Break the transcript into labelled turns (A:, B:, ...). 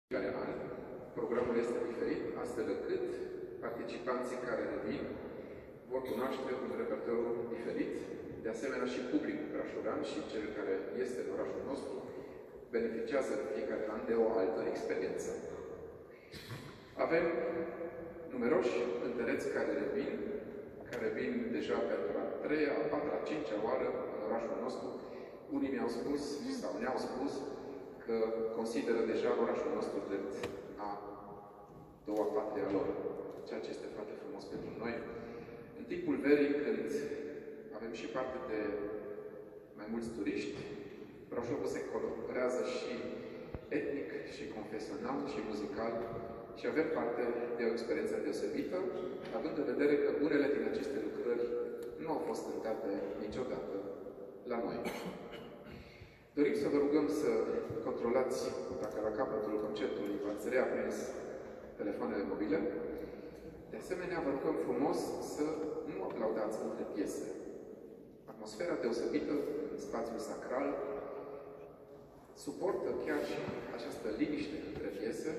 A: fiecare an. Programul este diferit, astfel încât participanții care revin vor cunoaște un repertoriu diferit. De asemenea, și publicul brașovean și cel care este în orașul nostru beneficiază în fiecare an de o altă experiență. Avem numeroși cântăreți care vin deja pentru a 3-a, a 4-a, a 5-a oară în orașul nostru. Unii mi-au spus sau ne-au spus că consideră deja orașul nostru drept a doua patria lor, ceea ce este foarte frumos pentru noi. În timpul verii, când avem și parte de mai mulți turiști, Brașovul se colorează și etnic, și confesional, și muzical, și avem parte de o experiență deosebită, având în vedere că unele din aceste lucrări nu au fost cântate niciodată la noi. Dorim să vă rugăm să controlați dacă la capătul concertului v-ați reaprins telefoanele mobile. De asemenea, vă rugăm frumos să nu aplaudați între piese. Atmosfera deosebită în spațiul sacral suportă chiar și această liniște între piese,